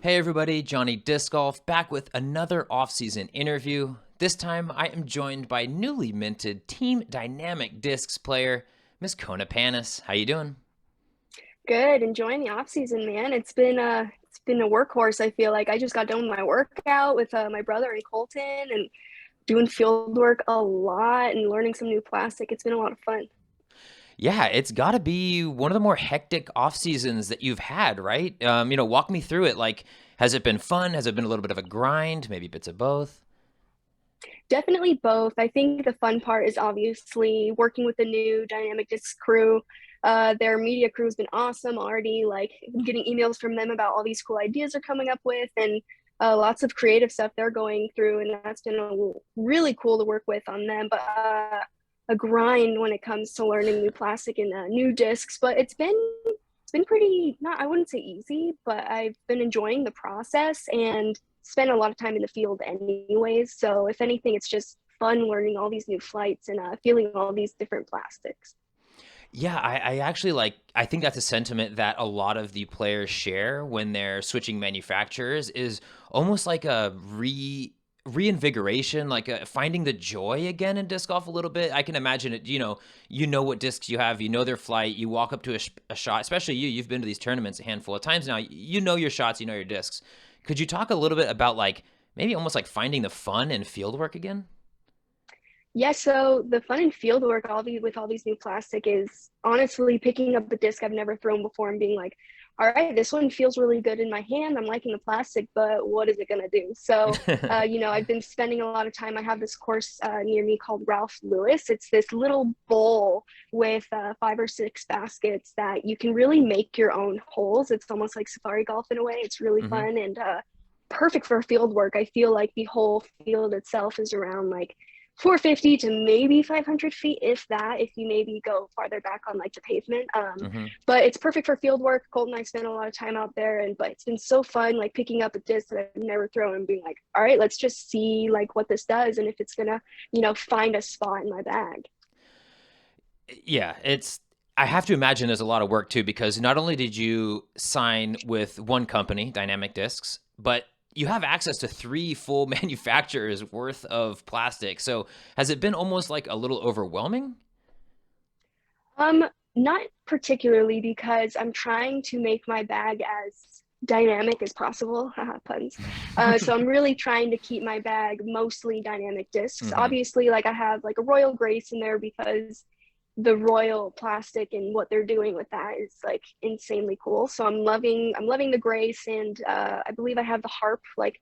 Hey everybody, Johnny Disc Golf back with another off-season interview. This time I am joined by newly minted Team Dynamic Discs player, Miss Kona Panis. How you doing? Good, enjoying the off season, man. It's been a workhorse. I feel like I just got done with my workout with my brother and Colton, and doing field work a lot and learning some new plastic. It's been a lot of fun. Yeah, it's got to be one of the more hectic off seasons that you've had, right? Walk me through it. Like, has it been fun? Has it been a little bit of a grind? Maybe bits of both? Definitely both. I think the fun part is obviously working with the new Dynamic Disc crew. Their media crew has been awesome already. Like getting emails from them about all these cool ideas they're coming up with, and lots of creative stuff they're going through, and that's been really cool to work with on them. But a grind when it comes to learning new plastic and new discs. But it's been pretty, not, I wouldn't say easy, but I've been enjoying the process and spend a lot of time in the field anyways. So if anything, it's just fun learning all these new flights and feeling all these different plastics. Yeah, I actually I think that's a sentiment that a lot of the players share when they're switching manufacturers is almost like a reinvigoration, like finding the joy again in disc golf a little bit. I can imagine it, you know what discs you have, you know their flight, you walk up to a shot, especially you've been to these tournaments a handful of times now, you know your shots, you know your discs. Could you talk a little bit about like maybe almost like finding the fun in field work again? Yeah, so the fun in field work with all these new plastic is honestly picking up a disc I've never thrown before and being like, all right, this one feels really good in my hand. I'm liking the plastic, but what is it gonna do? So, I've been spending a lot of time. I have this course near me called Ralph Lewis. It's this little bowl with 5 or 6 baskets that you can really make your own holes. It's almost like safari golf in a way. It's really Hmm. fun and perfect for field work. I feel like the whole field itself is around like 450 to maybe 500 feet, if that, if you maybe go farther back on like the pavement. Hmm. But it's perfect for field work. Colton and I spent a lot of time out there, and but it's been so fun, like picking up a disc that I've never thrown and being like, all right, let's just see like what this does and if it's gonna, find a spot in my bag. Yeah, I have to imagine there's a lot of work too because not only did you sign with one company, Dynamic Discs, but you have access to three full manufacturers worth of plastic. So has it been almost like a little overwhelming? Um, Not particularly because I'm trying to make my bag as dynamic as possible. Haha, puns. So I'm really trying to keep my bag mostly dynamic discs. Hmm. Obviously, like I have like a Royal Grace in there because the Royal plastic and what they're doing with that is like insanely cool. So I'm loving the Grace, and I believe I have the Harp, like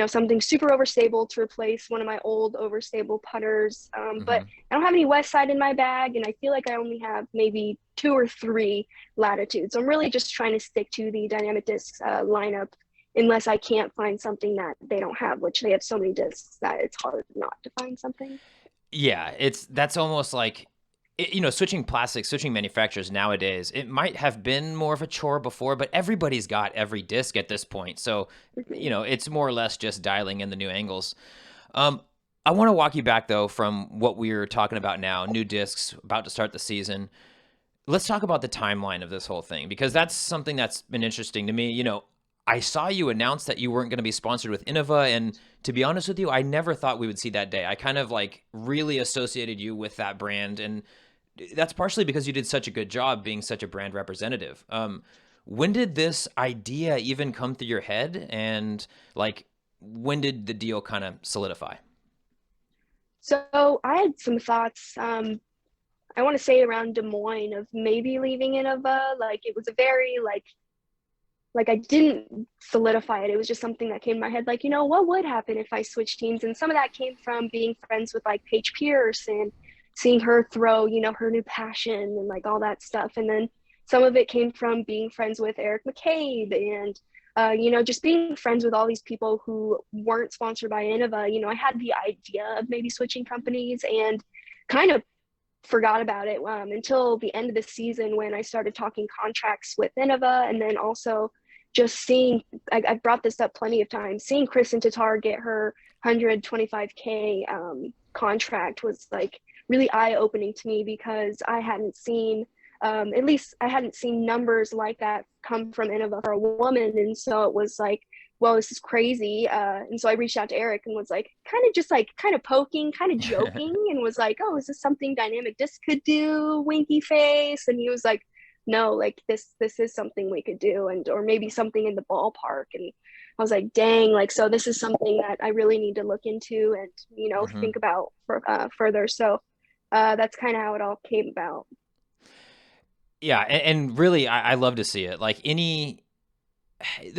something super overstable to replace one of my old overstable putters. But Hmm. I don't have any West Side in my bag, and I feel like I only have maybe 2 or 3 latitudes. So I'm really just trying to stick to the dynamic discs lineup, unless I can't find something that they don't have, which they have so many discs that it's hard not to find something. Yeah, that's almost like switching plastics, switching manufacturers nowadays. It might have been more of a chore before, but everybody's got every disc at this point. So, Mhm. it's more or less just dialing in the new angles. Um, I want to walk you back though from what we're talking about now, new discs about to start the season. Let's talk about the timeline of this whole thing because that's something that's been interesting to me. I saw you announce that you weren't going to be sponsored with Innova, and to be honest with you, I never thought we would see that day. I kind of like really associated you with that brand, and that's partially because you did such a good job being such a brand representative. When did this idea even come through your head, and like when did the deal kind of solidify? So I had some thoughts. I want to say around Des Moines of maybe leaving Innova. Like it was a very like I didn't solidify it. It was just something that came in my head, like, what would happen if I switched teams? And some of that came from being friends with like Paige Pierce and seeing her throw, her new passion and like all that stuff. And then some of it came from being friends with Eric McCabe and just being friends with all these people who weren't sponsored by Innova. I had the idea of maybe switching companies and kind of forgot about it until the end of the season when I started talking contracts with Innova, and then also just seeing, I've brought this up plenty of times, seeing Kristin Tattar get her 125K contract was like really eye opening to me because I hadn't seen, at least I hadn't seen numbers like that come from Innova for a woman. And so it was like well, this is crazy. And so I reached out to Eric and was like, kind of poking, kind of joking, and was like, oh, is this something Dynamic Disc could do? Winky face. And he was like, no, like this is something we could do, and or maybe something in the ballpark. And I was like, dang, like so this is something that I really need to look into and Hmm. think about further. So that's kind of how it all came about. Yeah, and really, I love to see it. Like any,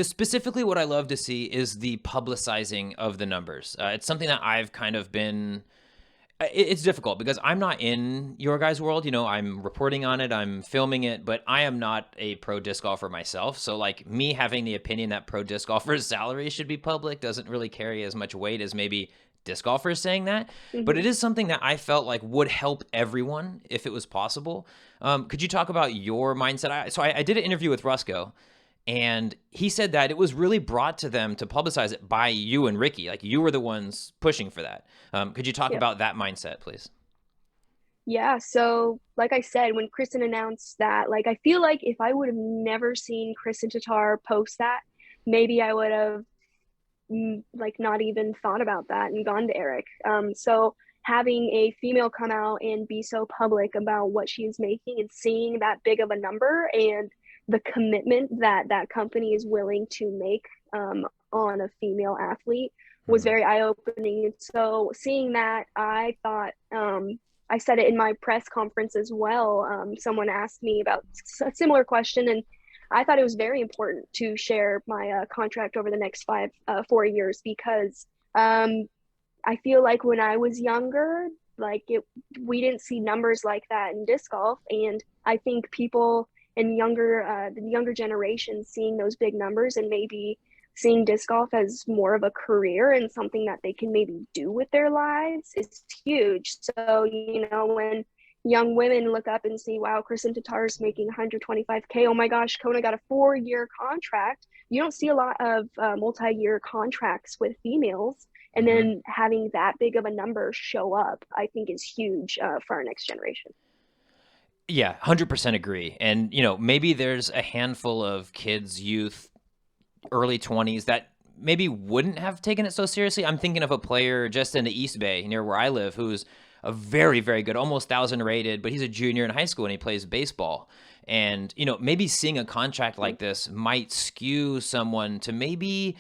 specifically what I love to see is the publicizing of the numbers. It's something that I've kind of been. It's difficult because I'm not in your guys' world. You know, I'm reporting on it, I'm filming it, but I am not a pro disc golfer myself. So, like, me having the opinion that pro disc golfers' salaries should be public doesn't really carry as much weight as maybe disc golfers saying that. But Hmm. it is something that I felt like would help everyone if it was possible. Could you talk about your mindset? I did an interview with Rusco, and he said that it was really brought to them to publicize it by you and Ricky. Like you were the ones pushing for that. Could you talk Yep. about that mindset, please? Yeah, so like I said, when Kristen announced that, like I feel like if I would have never seen Kristin Tattar post that, maybe I would have like not even thought about that and gone to Eric. So having a female come out and be so public about what she's making and seeing that big of a number and the commitment that that company is willing to make on a female athlete was Hmm. very eye-opening. And so seeing that, I thought I said it in my press conference as well. Someone asked me about a similar question, and I thought it was very important to share my contract over the next 4 years because I feel like when I was younger, like it, we didn't see numbers like that in disc golf, and I think people in the younger generation seeing those big numbers and maybe seeing disc golf as more of a career and something that they can maybe do with their lives is huge. So when young women look up and see, wow, Kristen Tatar is making 125K. Oh my gosh, Kona got a 4-year contract. You don't see a lot of multi-year contracts with females, and Hmm. then having that big of a number show up, I think is huge for our next generation. Yeah, 100% agree. And, you know, maybe there's a handful of kids, youth, early 20s that maybe wouldn't have taken it so seriously. I'm thinking of a player just in the East Bay near where I live who's a very, very good, almost 1,000 rated, but he's a junior in high school and he plays baseball. And, you know, maybe seeing a contract like this might skew someone to maybe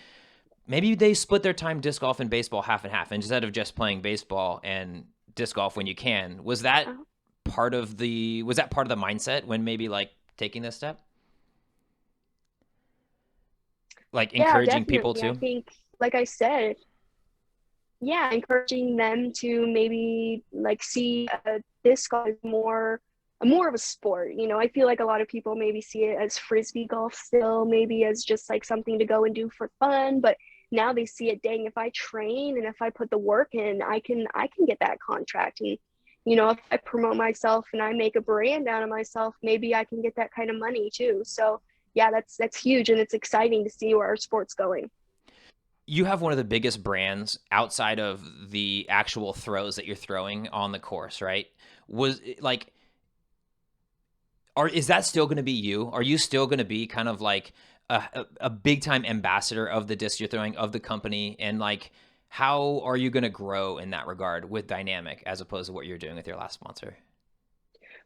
they split their time disc golf and baseball half and half instead of just playing baseball and disc golf when you can. Uh, Was that part of the mindset when maybe like taking this step? Like yeah, encouraging people definitely. I to? think, like I said, yeah, encouraging them to maybe like see disc golf as more of a sport. I feel like a lot of people maybe see it as frisbee golf still, maybe as just like something to go and do for fun, but now they see it, dang, if I train and if I put the work in, I can get that contract. And if I promote myself and I make a brand out of myself, maybe I can get that kind of money too. So yeah, that's huge, and it's exciting to see where our sport's going. You have one of the biggest brands outside of the actual throws that you're throwing on the course, right? Was like is that still going to be you? Are you still going to be kind of like a big time ambassador of the disc you're throwing of the company, and like how are you going to grow in that regard with Dynamic as opposed to what you're doing with your last sponsor?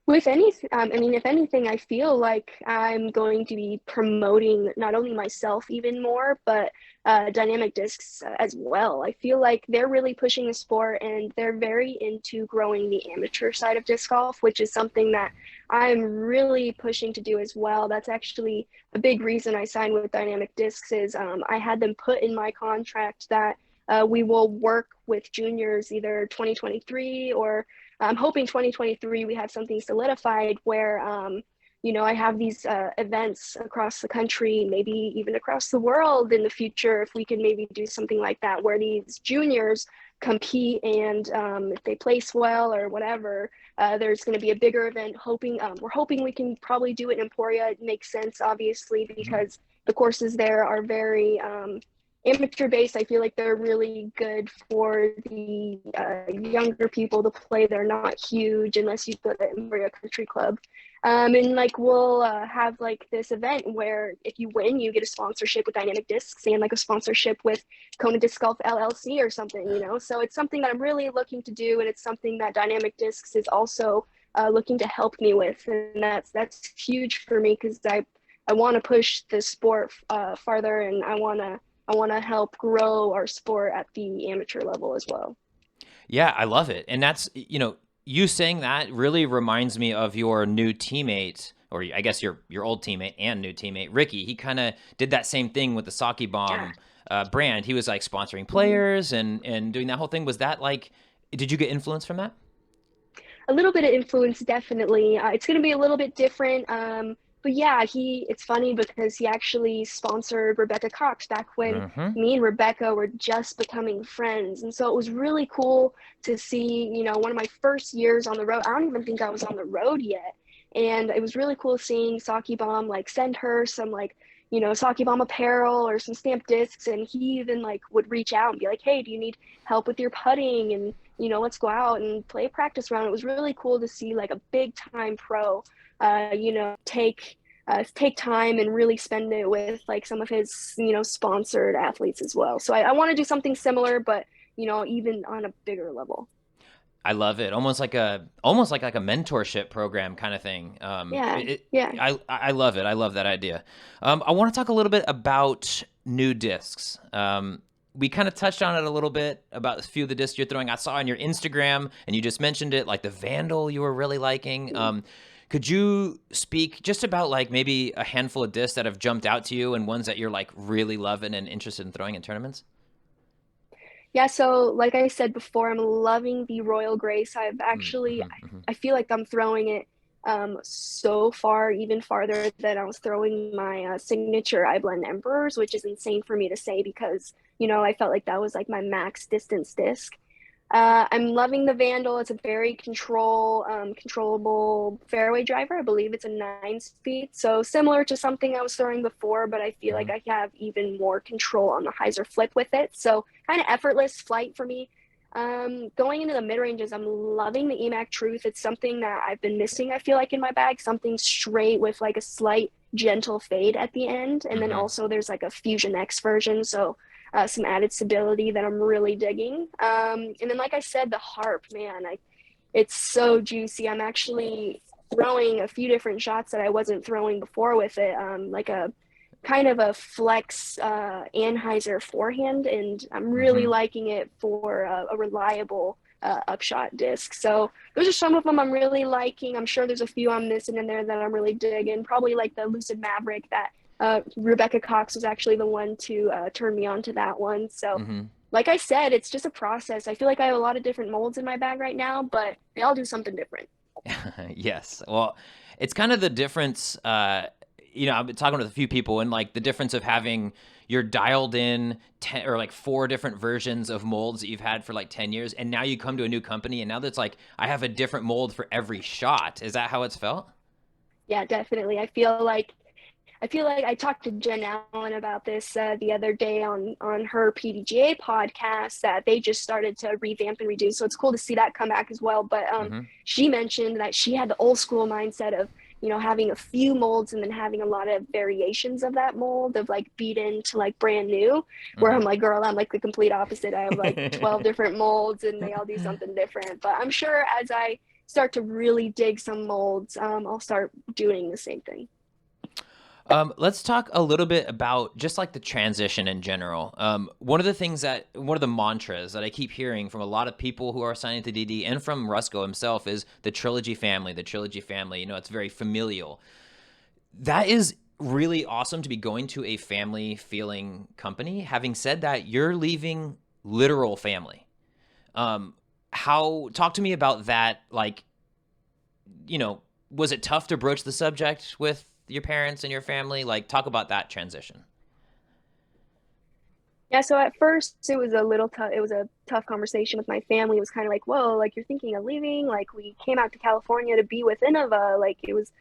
With any, I mean, if anything, I feel like I'm going to be promoting not only myself even more, but Dynamic Discs as well. I feel like they're really pushing the sport and they're very into growing the amateur side of disc golf, which is something that I'm really pushing to do as well. That's actually a big reason I signed with Dynamic Discs is I had them put in my contract that we will work with juniors either 2023 or I'm hoping 2023 we have something solidified where I have these events across the country, maybe even across the world in the future. If we can maybe do something like that, where these juniors compete and if they place well or whatever, there's going to be a bigger event. We're hoping we can probably do it in Emporia. It makes sense, obviously, Mhm. because the courses there are very amateur based. I feel like they're really good for the younger people to play. They're not huge unless you go to Emporia Country Club. And like we'll have like this event where if you win, you get a sponsorship with Dynamic Discs and like a sponsorship with Kona Disc Golf LLC or something, you know. So it's something that I'm really looking to do, and it's something that Dynamic Discs is also looking to help me with, and that's huge for me because I want to push the sport farther, and I want to help grow our sport at the amateur level as well. Yeah, I love it. And that's, you saying that really reminds me of your new teammate, or I guess your old teammate and new teammate, Ricky. He kind of did that same thing with the Sake Yeah. Bomb brand. He was like sponsoring Mhm. players and doing that whole thing. Was that like, did you get influence from that? A little bit of influence, definitely. It's going to be a little bit different. But yeah, it's funny because he actually sponsored Rebecca Cox back when Mm-hmm. me and Rebecca were just becoming friends. And so it was really cool to see, one of my first years on the road. I don't even think I was on the road yet. And it was really cool seeing Saki Bomb like send her some like, Saki Bomb apparel or some stamped discs. And he even like would reach out and be like, hey, do you need help with your putting? And let's go out and play a practice round. It was really cool to see like a big time pro, take time and really spend it with like some of his, sponsored athletes as well. So I want to do something similar, but even on a bigger level. I love it. Almost like a mentorship program kind of thing. Yeah, yeah. I love it. I love that idea. I want to talk a little bit about new discs. We kind of touched on it a little bit about a few of the discs you're throwing. I saw on your Instagram, and you just mentioned it, like the Vandal you were really liking. Could you speak just about like maybe a handful of discs that have jumped out to you and ones that you're like really loving and interested in throwing in tournaments? Yeah, so like I said before, I'm loving the Royal Grace. I've actually, Mm-hmm, hmm. I feel like I'm throwing it so far, even farther than I was throwing my signature I Blend Emperors, which is insane for me to say because, I felt like that was like my max distance disc. I'm loving the Vandal. It's a very controllable fairway driver. I believe it's a 9 speed. So similar to something I was throwing before, but I feel Hmm. like I have even more control on the hyzer flip with it. So kind of effortless flight for me. Going into the mid ranges, I'm loving the EMAC Truth. It's something that I've been missing, I feel like, in my bag. Something straight with like a slight gentle fade at the end. And then Hmm. also there's like a Fusion X version. So some added stability that I'm really digging. And then, like I said, the harp, man, it's so juicy. I'm actually throwing a few different shots that I wasn't throwing before with it, like a kind of a flex Anheuser forehand, and I'm really Hmm. liking it for a reliable upshot disc. So those are some of them I'm really liking. I'm sure there's a few I'm missing in there that I'm really digging. Probably like the Lucid Maverick that Rebecca Cox was actually the one to turn me on to that one. So, Hmm. like I said, it's just a process. I feel like I have a lot of different molds in my bag right now, but they all do something different. Yes. Well, it's kind of the difference. I've been talking with a few people, and like the difference of having your dialed in 10 or like four different versions of molds that you've had for like 10 years, and now you come to a new company, and now that's like I have a different mold for every shot. Is that how it's felt? Yeah, definitely. I feel like I talked to Jen Allen about this the other day on her PDGA podcast that they just started to revamp and redo. So it's cool to see that come back as well. But Hmm. she mentioned that she had the old school mindset of having a few molds and then having a lot of variations of that mold of like beat into like brand new. Where I'm Hmm. like, girl, I'm like the complete opposite. I have like 12 different molds and they all do something different. But I'm sure as I start to really dig some molds, I'll start doing the same thing. Let's talk a little bit about just like the transition in general. One of the mantras that I keep hearing from a lot of people who are signing to DD and from Rusko himself is the trilogy family, the trilogy family. It's very familial. That is really awesome to be going to a family feeling company. Having said that, you're leaving literal family. Um, talk to me about that? Like, was it tough to broach the subject with your parents and your family? Like, talk about that transition. Yeah, so at first it was a little tough. It was a tough conversation with my family. It was kind of like, whoa, like you're thinking of leaving. Like we came out to California to be with Innova. Like it was,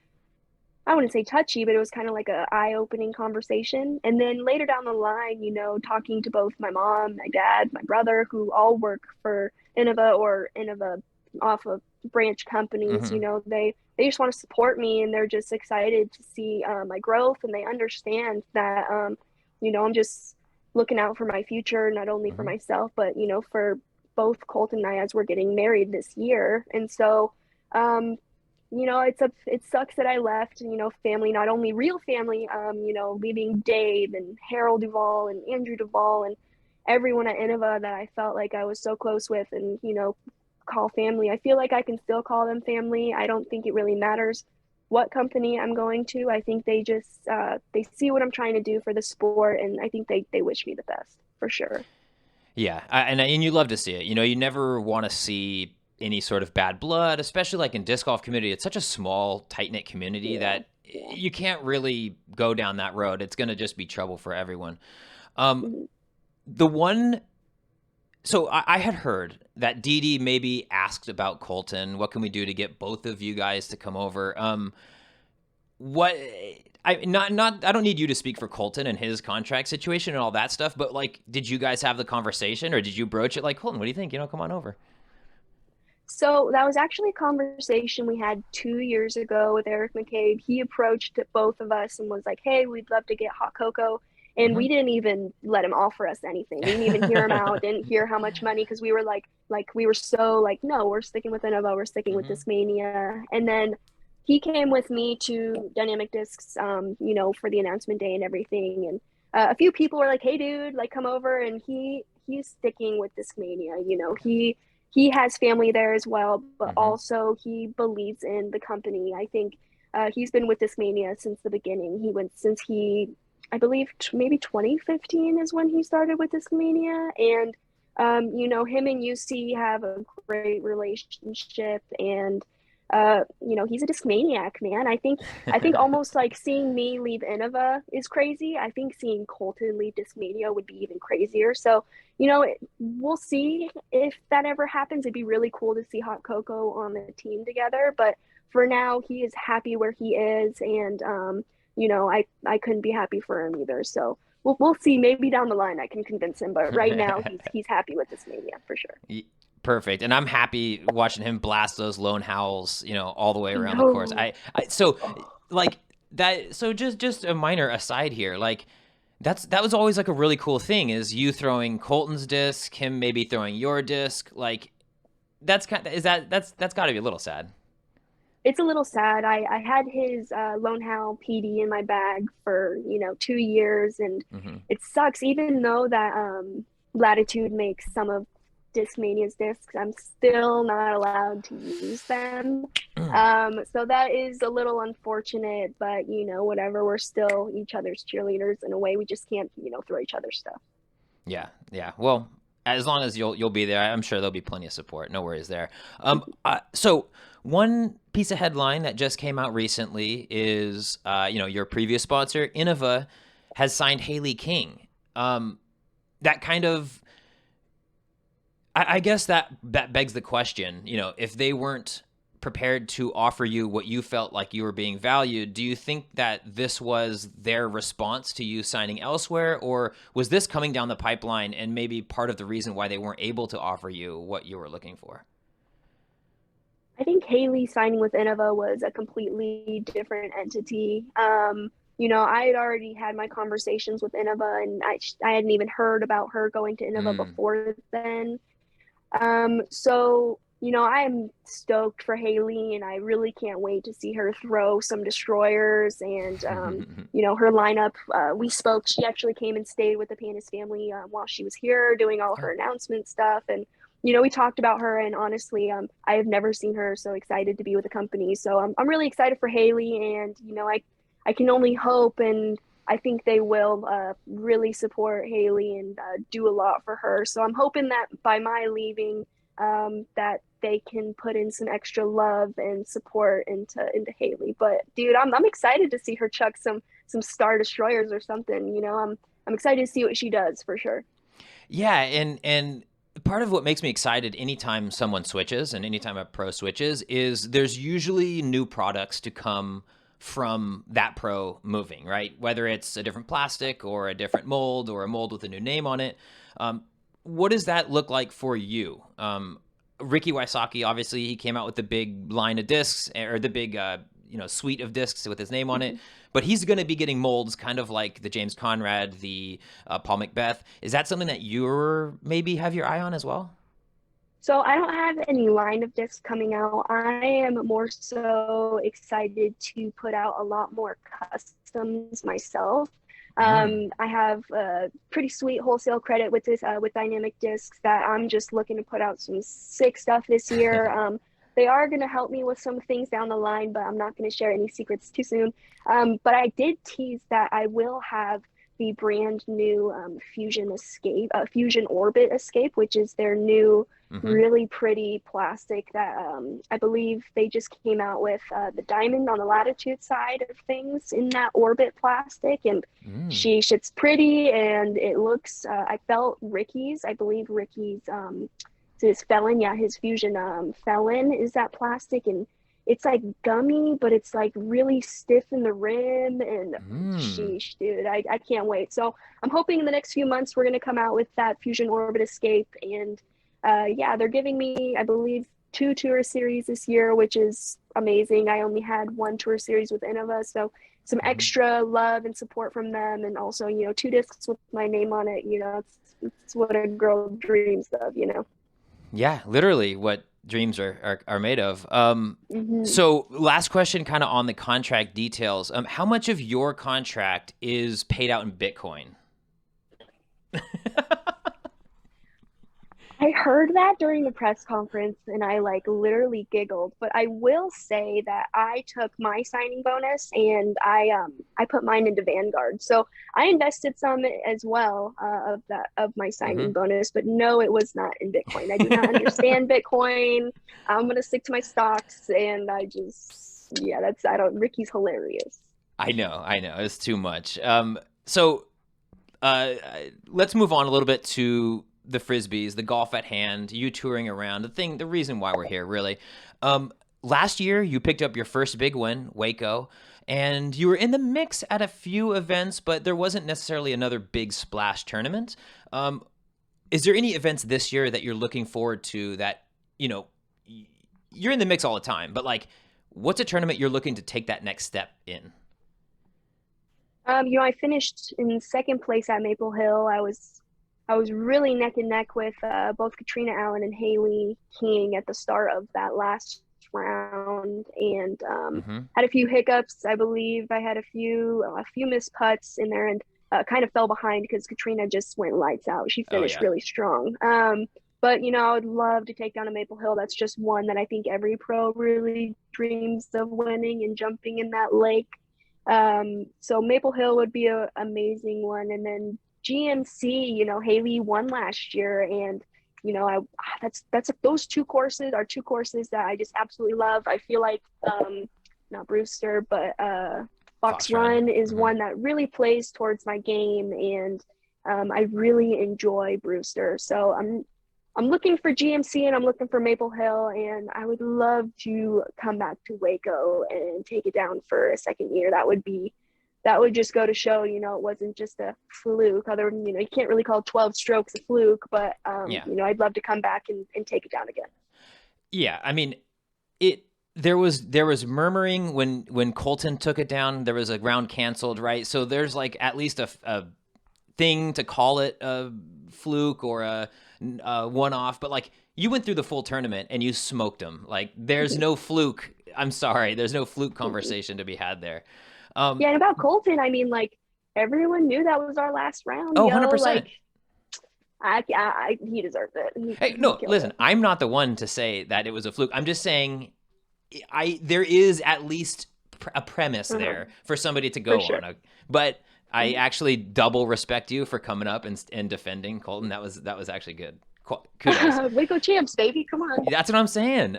I wouldn't say touchy, but it was kind of like a eye-opening conversation. And then later down the line, talking to both my mom, my dad, my brother, who all work for Innova or Innova off of branch companies, Hmm. they just want to support me, and they're just excited to see my growth, and they understand that I'm just looking out for my future, not only for Hmm. myself, but for both Colt and I as we're getting married this year. And so um, it sucks that I left, family, not only real family, leaving Dave and Harold Duvall and Andrew Duvall and everyone at Innova that I felt like I was so close with and, call family. I feel like I can still call them family. I don't think it really matters what company I'm going to. I think they just they see what I'm trying to do for the sport, and I think they wish me the best for sure. Yeah, and you love to see it. You never want to see any sort of bad blood, especially like in disc golf community. It's such a small, tight knit community Yeah. that you can't really go down that road. It's going to just be trouble for everyone. Um, Mhm. the one, so I had heard that Dee Dee maybe asked about Colton. What can we do to get both of you guys to come over? What I don't need you to speak for Colton and his contract situation and all that stuff, but like, did you guys have the conversation or did you broach it like, Colton, what do you think? Come on over. So that was actually a conversation we had 2 years ago with Eric McCabe. He approached both of us and was like, "Hey, we'd love to get hot cocoa." And Hmm. we didn't even let him offer us anything. We didn't even hear him out, didn't hear how much money, because we were like we were so like, no, we're sticking with Innova, we're sticking with Hmm. Discmania. And then he came with me to Dynamic Discs, for the announcement day and everything. And a few people were like, "Hey, dude, like come over." And he's sticking with Discmania. He has family there as well, but Hmm. also he believes in the company. I think he's been with Discmania since the beginning. He went since I believe, maybe 2015 is when he started with Discmania. And, him and UC have a great relationship. And, he's a Discmaniac, man. I think almost like seeing me leave Innova is crazy. I think seeing Colton leave Discmania would be even crazier. So, we'll see if that ever happens. It'd be really cool to see Hot Cocoa on the team together. But for now, he is happy where he is, and I couldn't be happy for him either. So we'll see. Maybe down the line I can convince him, but right now he's happy with this mania for sure. Perfect. And I'm happy watching him blast those lone howls, all the way I around the course. know. So Oh, like that. So just a minor aside here, like that was always like a really cool thing is you throwing Colton's disc, him maybe throwing your disc. Like that's kind of, is that's got to be a little sad. it's a little sad. I had his Lone Howl PD in my bag for 2 years, and Hmm. it sucks. Even though that Latitude makes some of Discmania's discs, I'm still not allowed to use them. So that is a little unfortunate, but whatever. We're still each other's cheerleaders in a way. We just can't throw each other stuff. Yeah, yeah. Well, as long as you'll be there, I'm sure there'll be plenty of support. No worries there. So one piece of headline that just came out recently is, your previous sponsor, Innova, has signed Hayley King. That kind of, I guess that begs the question. If they weren't prepared to offer you what you felt like you were being valued, do you think that this was their response to you signing elsewhere, or was this coming down the pipeline and maybe part of the reason why they weren't able to offer you what you were looking for? I think Hayley signing with Innova was a completely different entity. I had already had my conversations with Innova, and I hadn't even heard about her going to Innova Mm. before then. So, I am stoked for Hayley, and I really can't wait to see her throw some destroyers. And, her lineup, we spoke. She actually came and stayed with the Panis family while she was here doing all her Oh, announcement stuff. And, we talked about her, and honestly, I have never seen her so excited to be with the company. So I'm really excited for Hayley, and, I can only hope, and I think they will really support Hayley and do a lot for her. So I'm hoping that by my leaving, that they can put in some extra love and support into Hayley. But dude, I'm excited to see her chuck some star destroyers or something. I'm excited to see what she does for sure. yeah, and part of what makes me excited anytime someone switches and anytime a pro switches is there's usually new products to come from that pro moving, right? Whether it's a different plastic or a different mold or a mold with a new name on it. What does that look like for you? Ricky Wysocki, obviously, he came out with the big line of discs, or the big, suite of discs with his name on it. But he's going to be getting molds kind of like the James Conrad, the Paul Macbeth. Is that something that you're maybe have your eye on as well? So I don't have any line of discs coming out. I am more so excited to put out a lot more customs myself. I have a pretty sweet wholesale credit with this with Dynamic Discs that I'm just looking to put out some sick stuff this year. They are going to help me with some things down the line, but I'm not going to share any secrets too soon. But I did tease that I will have the brand new Fusion Orbit Escape, which is their new really pretty plastic that I believe they just came out with the diamond on the latitude side of things in that Orbit plastic, and it's pretty and it looks. I felt I believe Ricky's his Felon, his Fusion Felon is that plastic, and it's like gummy, but it's like really stiff in the rim, and sheesh, dude, I can't wait. So I'm hoping in the next few months we're going to come out with that Fusion Orbit Escape, and they're giving me, I believe, 2 tour series this year, which is amazing. I only had 1 tour series with Innova, so some extra love and support from them, and also, 2 discs with my name on it. It's what a girl dreams of. Yeah, literally what dreams are made of. So last question kind of on the contract details. How much of your contract is paid out in Bitcoin? I heard that during the press conference and I literally giggled, but I will say that I took my signing bonus and I put mine into Vanguard. So I invested some as well of my signing bonus, but no, it was not in Bitcoin. I do not understand Bitcoin. I'm going to stick to my stocks, and Ricky's hilarious. I know. It's too much. So let's move on a little bit to the Frisbees, the golf at hand, you touring around, the reason why we're here, really. Last year, you picked up your first big win, Waco, and you were in the mix at a few events, but there wasn't necessarily another big splash tournament. Is there any events this year that you're looking forward to that, you're in the mix all the time, but what's a tournament you're looking to take that next step in? I finished in second place at Maple Hill. I was really neck and neck with both Katrina Allen and Hayley King at the start of that last round, and had a few hiccups. I believe I had a few missed putts in there, and kind of fell behind because Katrina just went lights out. She finished really strong. But I would love to take down a Maple Hill. That's just one that I think every pro really dreams of winning and jumping in that lake. So Maple Hill would be an amazing one, and then GMC, Hayley won last year, and those 2 courses are 2 courses that I just absolutely love. I feel like not Brewster, but Fox Run is one that really plays towards my game, and I really enjoy Brewster. So I'm looking for GMC and I'm looking for Maple Hill, and I would love to come back to Waco and take it down for a second year. That would just go to show, it wasn't just a fluke. Other than, you can't really call 12 strokes a fluke, but, I'd love to come back and take it down again. Yeah. I mean, there was murmuring when Colton took it down. There was a round canceled, right? So there's at least a thing to call it a fluke or a one-off, but you went through the full tournament and you smoked them. There's no fluke. I'm sorry. There's no fluke conversation to be had there. And about Colton, I mean, everyone knew that was our last round. Oh, 100%. He deserved it. Hey, no, listen, I'm not the one to say that it was a fluke. I'm just saying there is at least a premise there for somebody to go on. But I actually double respect you for coming up and defending Colton. That was actually good. Kudos. Waco champs, baby. Come on. That's what I'm saying.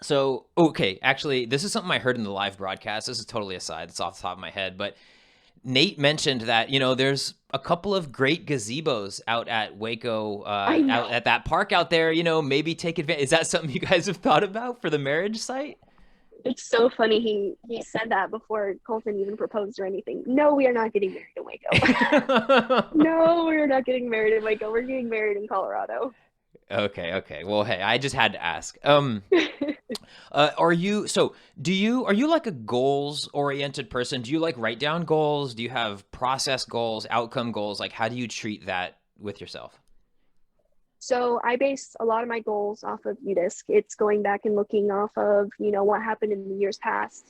So, okay, actually, this is something I heard in the live broadcast. This is totally aside. It's off the top of my head. But Nate mentioned that, there's a couple of great gazebos out at Waco, out at that park out there, maybe take advantage. Is that something you guys have thought about for the marriage site? It's so funny. He said that before Colton even proposed or anything. No, we are not getting married in Waco. No, we're not getting married in Waco. We're getting married in Colorado. Okay. Well, hey, I just had to ask. Are you like a goals oriented person? Do you like write down goals? Do you have process goals, outcome goals? Like, how do you treat that with yourself? So I base a lot of my goals off of UDisc. It's going back and looking off of, what happened in the years past,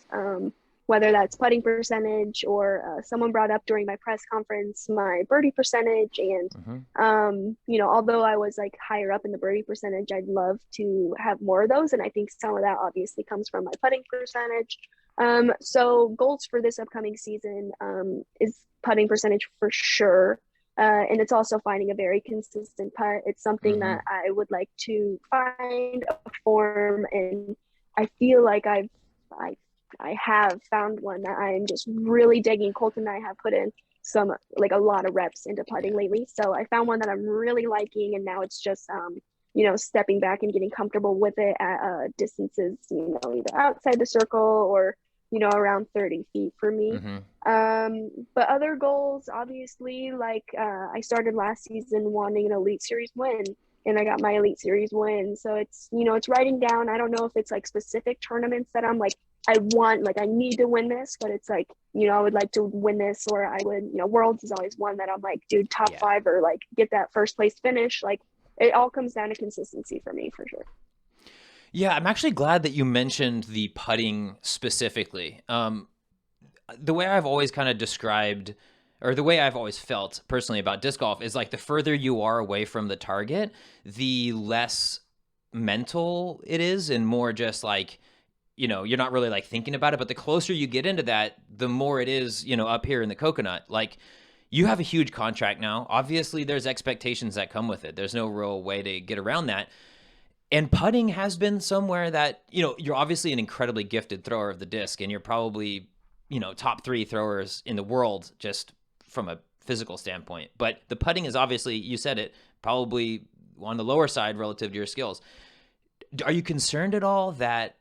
whether that's putting percentage or someone brought up during my press conference my birdie percentage. And, Hmm. although I was like higher up in the birdie percentage, I'd love to have more of those. And I think some of that obviously comes from my putting percentage. So goals for this upcoming season is putting percentage for sure. And it's also finding a very consistent putt. It's something Hmm. that I would like to find a form, and I feel like I I have found one that I'm just really digging. Colton and I have put in some like a lot of reps into Yeah. putting lately, so I found one that I'm really liking, and now it's just stepping back and getting comfortable with it at distances, either outside the circle or around 30 feet for me. Hmm. But other goals, obviously, like I started last season wanting an Elite Series win, and I got my Elite Series win. So it's writing down. I don't know if it's like specific tournaments that I'm like, I want, like, I need to win this, but it's like, I would like to win this, or I would, Worlds is always one that I'm like, dude, top Yeah. five or like get that first place finish. Like, it all comes down to consistency for me, for sure. Yeah, I'm actually glad that you mentioned the putting specifically. The way I've always kind of described, or the way I've always felt personally about disc golf is like the further you are away from the target, the less mental it is and more just like, you're not really like thinking about it. But the closer you get into that, the more it is, up here in the coconut. Like, you have a huge contract now. Obviously, there's expectations that come with it. There's no real way to get around that. And putting has been somewhere that, you're obviously an incredibly gifted thrower of the disc, and you're probably, top three throwers in the world just from a physical standpoint. But the putting is obviously, you said it, probably on the lower side relative to your skills. Are you concerned at all that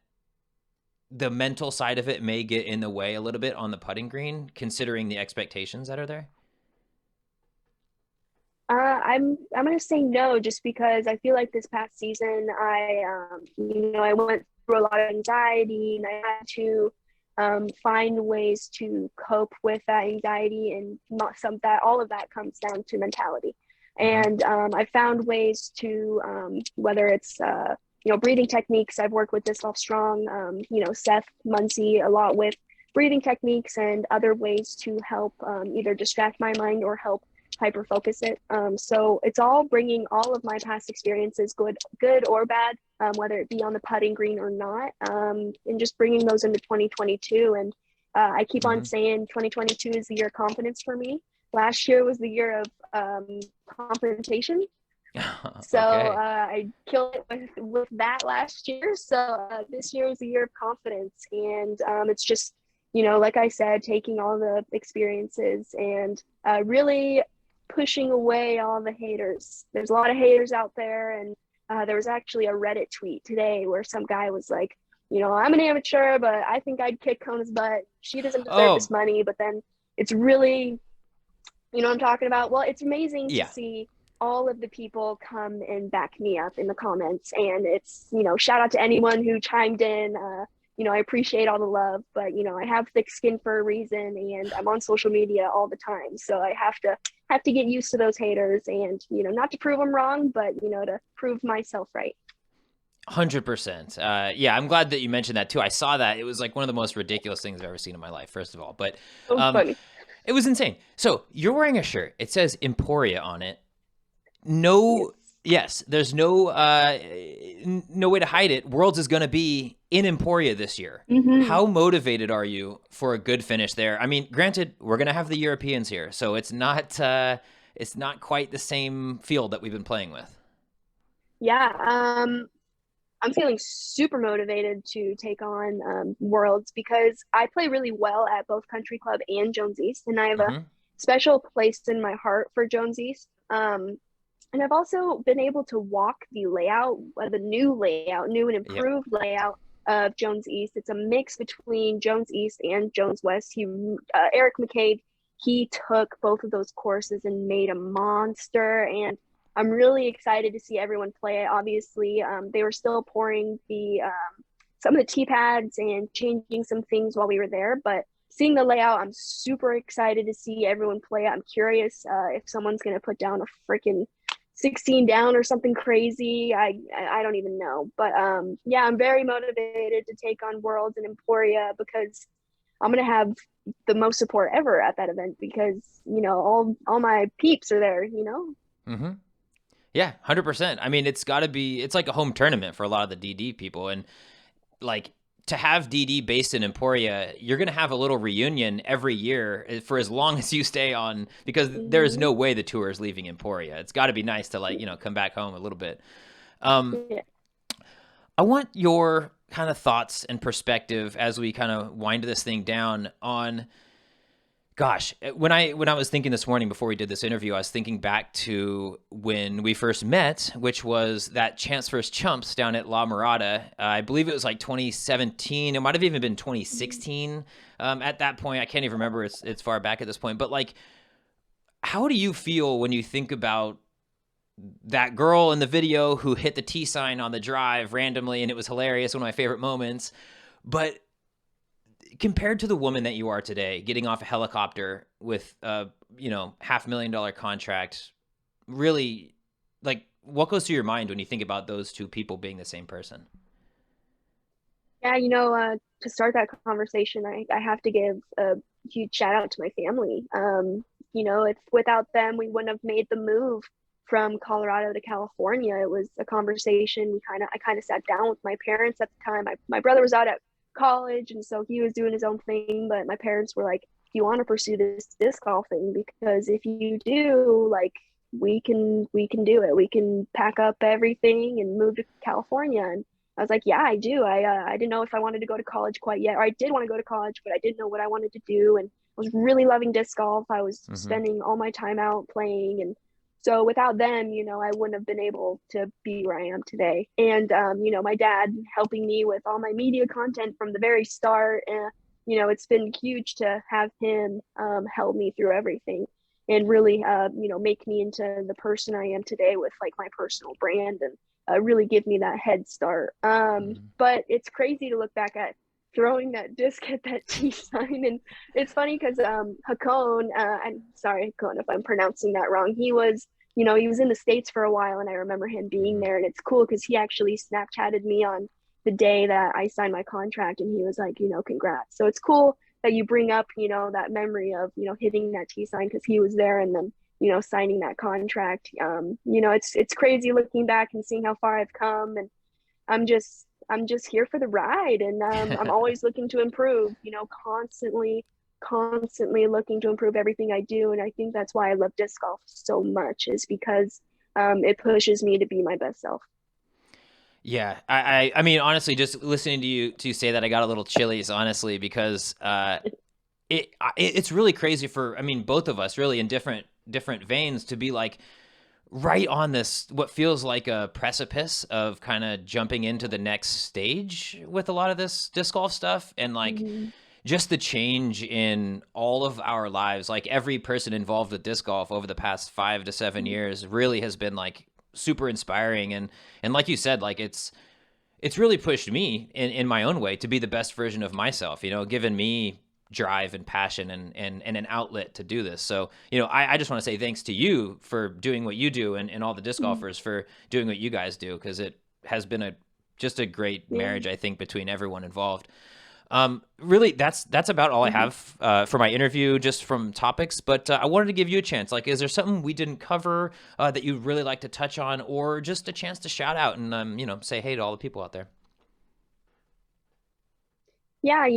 the mental side of it may get in the way a little bit on the putting green, considering the expectations that are there? I'm gonna say no, just because I feel like this past season I went through a lot of anxiety, and I had to find ways to cope with that anxiety, and not some that all of that comes down to mentality. Mm-hmm. And I found ways to whether it's breathing techniques. I've worked with Disc Golf Strong, Seth Muncie a lot with breathing techniques and other ways to help either distract my mind or help hyper focus it. So it's all bringing all of my past experiences, good or bad, whether it be on the putting green or not, and just bringing those into 2022. And I keep on Mm-hmm. saying 2022 is the year of confidence for me. Last year was the year of confrontation. So Okay. I killed it with that last year. So this year is the year of confidence. And it's just, like I said, taking all the experiences and really pushing away all the haters. There's a lot of haters out there. And there was actually a Reddit tweet today where some guy was like, I'm an amateur, but I think I'd kick Kona's butt. She doesn't deserve this Oh, money. But then it's really, what I'm talking about? Well, it's amazing to yeah. see all of the people come and back me up in the comments. And it's, shout out to anyone who chimed in. I appreciate all the love, but I have thick skin for a reason, and I'm on social media all the time. So I have to get used to those haters, and not to prove them wrong, but to prove myself right. 100%. Yeah, I'm glad that you mentioned that too. I saw that. It was like one of the most ridiculous things I've ever seen in my life, first of all. But So um, funny. it was insane. So you're wearing a shirt. It says Emporia on it. No, Yes. yes, there's no way to hide it. Worlds is going to be in Emporia this year. Mm-hmm. How motivated are you for a good finish there? I mean, granted, we're going to have the Europeans here, so it's not quite the same field that we've been playing with. Yeah. I'm feeling super motivated to take on Worlds, because I play really well at both Country Club and Jones East, and I have a Hmm. special place in my heart for Jones East. And I've also been able to walk the layout, the new and Yep. improved layout of Jones East. It's a mix between Jones East and Jones West. Eric McCabe, he took both of those courses and made a monster. And I'm really excited to see everyone play it. Obviously, they were still pouring the some of the tee pads and changing some things while we were there, but seeing the layout, I'm super excited to see everyone play it. I'm curious if someone's going to put down a freaking 16 down or something crazy. I don't even know, but yeah, I'm very motivated to take on Worlds and Emporia because I'm gonna have the most support ever at that event because all my peeps are there. Mm-hmm. Yeah, 100%. I mean, it's like a home tournament for a lot of the DD people. And like to have DD based in Emporia, you're going to have a little reunion every year for as long as you stay on, because there is no way the tour is leaving Emporia. It's got to be nice to like, come back home a little bit. Yeah. I want your kind of thoughts and perspective as we kind of wind this thing down on, gosh, when I was thinking this morning before we did this interview, I was thinking back to when we first met, which was that Chance vs. Chumps down at La Mirada. I believe it was like 2017. It might have even been 2016 at that point. I can't even remember. It's far back at this point. But like, how do you feel when you think about that girl in the video who hit the T sign on the drive randomly, and it was hilarious, one of my favorite moments, but compared to the woman that you are today, getting off a helicopter with a $500,000 contract, really, like, what goes through your mind when you think about those two people being the same person? Yeah, to start that conversation, I have to give a huge shout out to my family. If without them, we wouldn't have made the move from Colorado to California. It was a conversation I kind of sat down with my parents at the time. My brother was out at college, and so he was doing his own thing, but my parents were like, "Do you want to pursue this disc golf thing? Because if you do, like, we can do it. We can pack up everything and move to California." And I was like, "Yeah, I do. I didn't know if I wanted to go to college quite yet, or I did want to go to college, but I didn't know what I wanted to do." And I was really loving disc golf. I was spending all my time out playing, and so without them, I wouldn't have been able to be where I am today. And my dad helping me with all my media content from the very start. And it's been huge to have him help me through everything and really make me into the person I am today with like my personal brand and really give me that head start. But it's crazy to look back at throwing that disc at that T sign. And it's funny because Hakone, I'm sorry, Hakone, if I'm pronouncing that wrong, he was in the States for a while, and I remember him being there. And it's cool because he actually Snapchatted me on the day that I signed my contract, and he was like, congrats. So it's cool that you bring up, that memory of, hitting that T sign because he was there, and then, signing that contract. It's crazy looking back and seeing how far I've come, and I'm just here for the ride, and I'm always looking to improve, constantly looking to improve everything I do. And I think that's why I love disc golf so much, is because it pushes me to be my best self. Yeah, I mean, honestly, just listening to you say that, I got a little chillies, honestly, because it's really crazy for, I mean, both of us really in different veins to be like right on this, what feels like a precipice of kind of jumping into the next stage with a lot of this disc golf stuff. And like, just the change in all of our lives, like every person involved with disc golf over the past 5 to 7 years really has been like super inspiring. And like you said, like it's really pushed me in my own way to be the best version of myself, given me drive and passion and an outlet to do this. So, I just want to say thanks to you for doing what you do, and all the disc golfers for doing what you guys do, because it has been just a great marriage, I think, between everyone involved. Really, that's about all I have for my interview, just from topics. But I wanted to give you a chance. Like, is there something we didn't cover that you'd really like to touch on, or just a chance to shout out and say hey to all the people out there? Yeah,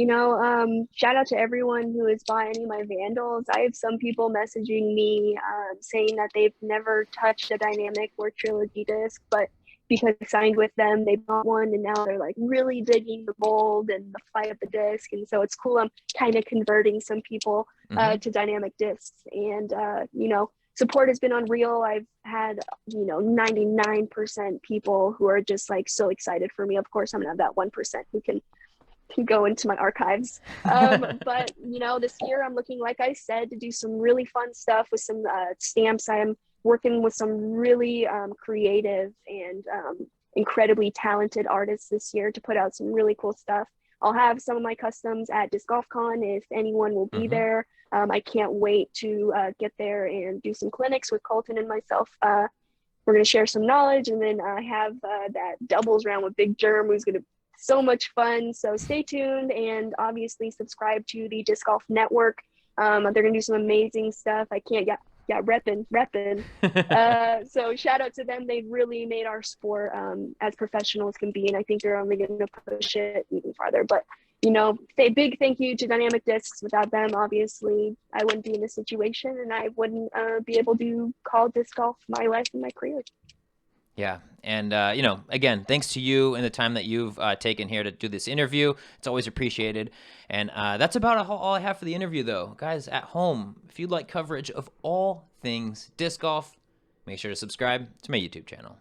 shout out to everyone who has bought any of my Vandals. I have some people messaging me saying that they've never touched a Dynamic or Trilogy disc, but because I signed with them, they bought one, and now they're like really digging the mold and the fight of the disc. And so it's cool. I'm kind of converting some people to Dynamic discs, and support has been unreal. I've had 99% people who are just like so excited for me. Of course, I'm gonna have that 1% who can go into my archives. But this year I'm looking, like I said, to do some really fun stuff with some stamps I'm working with some really creative and incredibly talented artists this year to put out some really cool stuff. I'll have some of my customs at Disc Golf Con if anyone will be there. I can't wait to get there and do some clinics with Colton and myself. We're going to share some knowledge, and then I have that doubles round with Big Germ, who's going to be so much fun. So stay tuned, and obviously subscribe to the Disc Golf Network. They're going to do some amazing stuff. I can't get repping. So shout out to them. They've really made our sport as professional as can be, and I think they're only going to push it even farther. But say big thank you to Dynamic Discs. Without them, obviously, I wouldn't be in this situation, and I wouldn't be able to call disc golf my life and my career. Yeah. And, again, thanks to you and the time that you've taken here to do this interview. It's always appreciated. And that's about all I have for the interview, though. Guys, at home, if you'd like coverage of all things disc golf, make sure to subscribe to my YouTube channel.